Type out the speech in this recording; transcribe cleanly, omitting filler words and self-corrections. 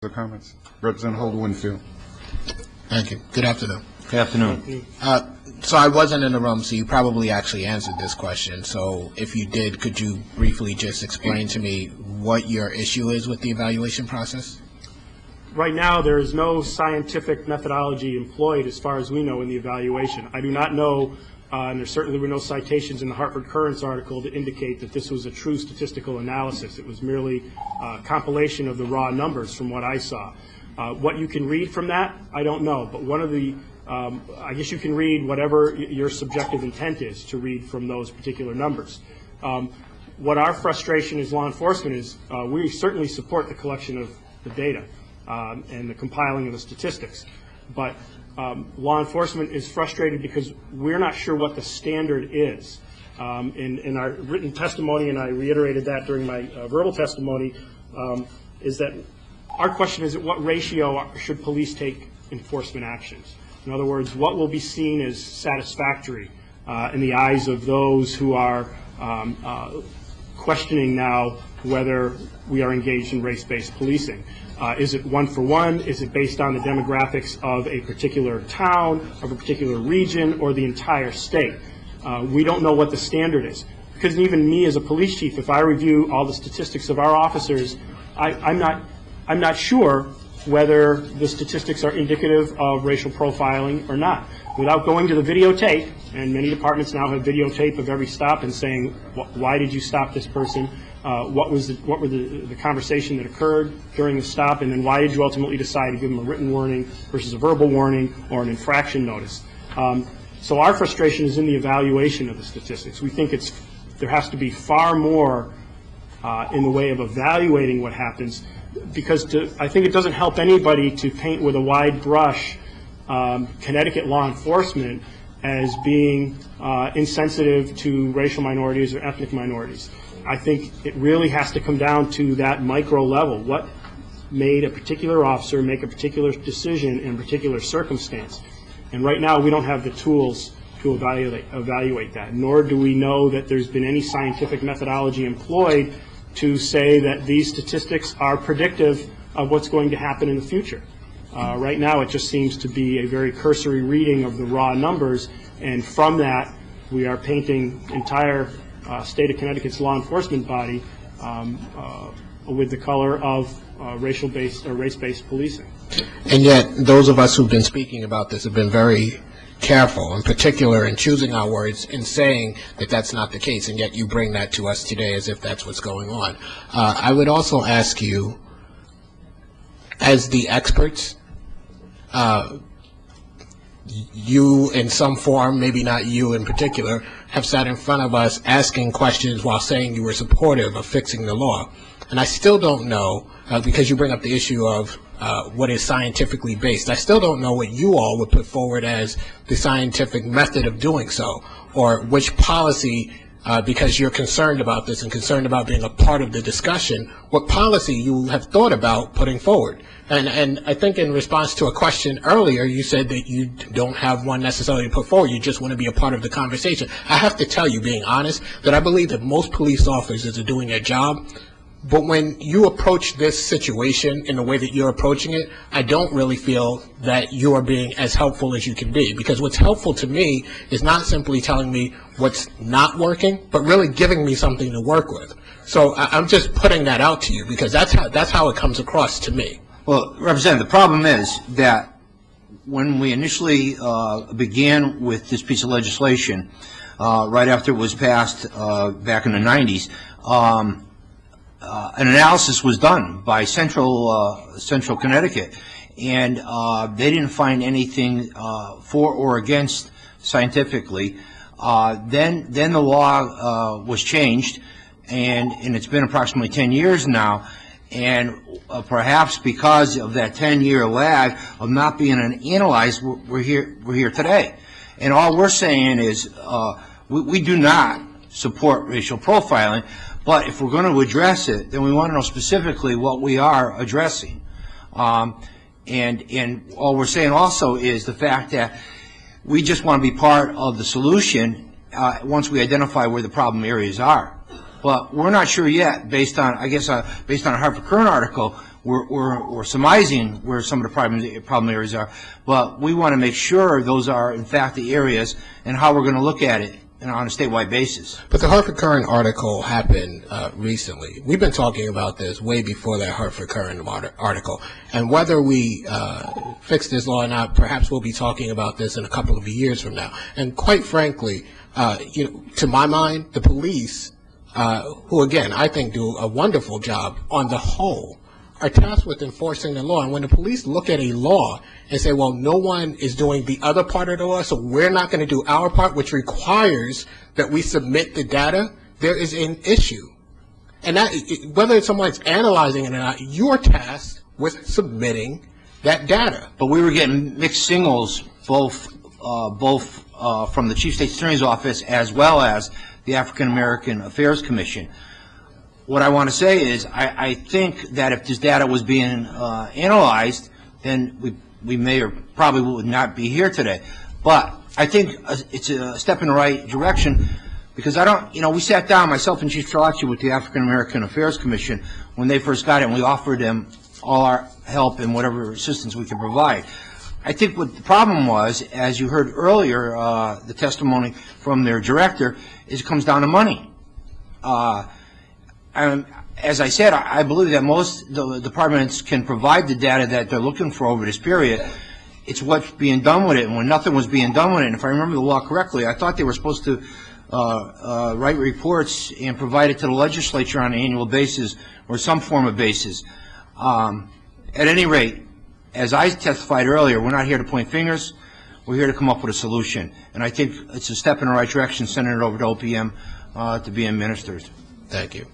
The comments. Representative Holder-Winfield. Thank you. Good afternoon. Good afternoon. So I wasn't in the room, so you probably actually answered this question. So if you did, could you briefly just explain to me what your issue is with the evaluation process? Right now, there is no scientific methodology employed, as far as we know, in the evaluation. I do not know, and there certainly were no citations in the Hartford Courant's article to indicate that this was a true statistical analysis. It was merely a compilation of the raw numbers from what I saw. What you can read from that, I don't know. But one of the, I guess you can read whatever your subjective intent is to read from those particular numbers. What our frustration as law enforcement is, we certainly support the collection of the data and the compiling of the statistics. But law enforcement is frustrated because we're not sure what the standard is. In our written testimony, and I reiterated that during my verbal testimony, is that our question is, at what ratio should police take enforcement actions? In other words, what will be seen as satisfactory in the eyes of those who are questioning now whether we are engaged in race-based policing? Is it one for one? Is it based on the demographics of a particular town, of a particular region, or the entire state? We don't know what the standard is. Because even me as a police chief, if I review all the statistics of our officers, I'm not sure whether the statistics are indicative of racial profiling or not. Without going to the videotape, and many departments now have videotape of every stop and saying, why did you stop this person? What were the conversation that occurred during the stop, and then why did you ultimately decide to give them a written warning versus a verbal warning or an infraction notice? So our frustration is in the evaluation of the statistics. We think there has to be far more in the way of evaluating what happens, because I think it doesn't help anybody to paint with a wide brush Connecticut law enforcement as being insensitive to racial minorities or ethnic minorities. I think it really has to come down to that micro level. What made a particular officer make a particular decision in a particular circumstance? And right now we don't have the tools to evaluate that, nor do we know that there's been any scientific methodology employed to say that these statistics are predictive of what's going to happen in the future. Right now it just seems to be a very cursory reading of the raw numbers, and from that we are painting entire state of Connecticut's law enforcement body with the color of racial-based or race-based policing. And yet those of us who've been speaking about this have been very careful, in particular in choosing our words and saying that that's not the case, and yet you bring that to us today as if that's what's going on. I would also ask you, as the experts, you in some form, maybe not you in particular, have sat in front of us asking questions while saying you were supportive of fixing the law. And I still don't know, because you bring up the issue of what is scientifically based, I still don't know what you all would put forward as the scientific method of doing so, or which policy, because you're concerned about this and concerned about being a part of the discussion, what policy you have thought about putting forward. And I think in response to a question earlier, you said that you don't have one necessarily to put forward, you just want to be a part of the conversation. I have to tell you, being honest, that I believe that most police officers are doing their job. But when you approach this situation in the way that you're approaching it, I don't really feel that you are being as helpful as you can be. Because what's helpful to me is not simply telling me what's not working, but really giving me something to work with. So I'm just putting that out to you, because that's how it comes across to me. Well, Representative, the problem is that when we initially began with this piece of legislation, right after it was passed back in the 90s, an analysis was done by Central Connecticut, and they didn't find anything for or against scientifically. Then the law was changed, and it's been approximately 10 years now, and perhaps because of that 10-year lag of not being analyzed, we're here today. And all we're saying is we do not support racial profiling. But if we're going to address it, then we want to know specifically what we are addressing. And all we're saying also is the fact that we just want to be part of the solution once we identify where the problem areas are. But we're not sure yet, based on, I guess, based on a Hartford Courant article, we're surmising where some of the problem areas are, but we want to make sure those are in fact the areas and how we're going to look at it on a statewide basis. But the Hartford Courant article happened recently. We've been talking about this way before that Hartford Courant article. And whether we fix this law or not, perhaps we'll be talking about this in a couple of years from now. And quite frankly, to my mind, the police, who again I think do a wonderful job on the whole, are tasked with enforcing the law. And when the police look at a law and say, well, no one is doing the other part of the law, so we're not going to do our part, which requires that we submit the data, there is an issue. And that, whether someone's analyzing it or not, you're tasked with submitting that data. But we were getting mixed signals, both from the Chief State Attorney's Office as well as the African American Affairs Commission. What I want to say is I think that if this data was being analyzed, then we may or probably would not be here today. But I think it's a step in the right direction, because I don't, we sat down, myself and Chief Trelawney, with the African American Affairs Commission when they first got it, and we offered them all our help and whatever assistance we could provide. I think what the problem was, as you heard earlier, the testimony from their director, is it comes down to money. As I said, I believe that most the departments can provide the data that they're looking for over this period. It's what's being done with it, and when nothing was being done with it, and if I remember the law correctly, I thought they were supposed to write reports and provide it to the legislature on an annual basis or some form of basis. At any rate, as I testified earlier, we're not here to point fingers. We're here to come up with a solution, and I think it's a step in the right direction, sending it over to OPM to be administered. Thank you.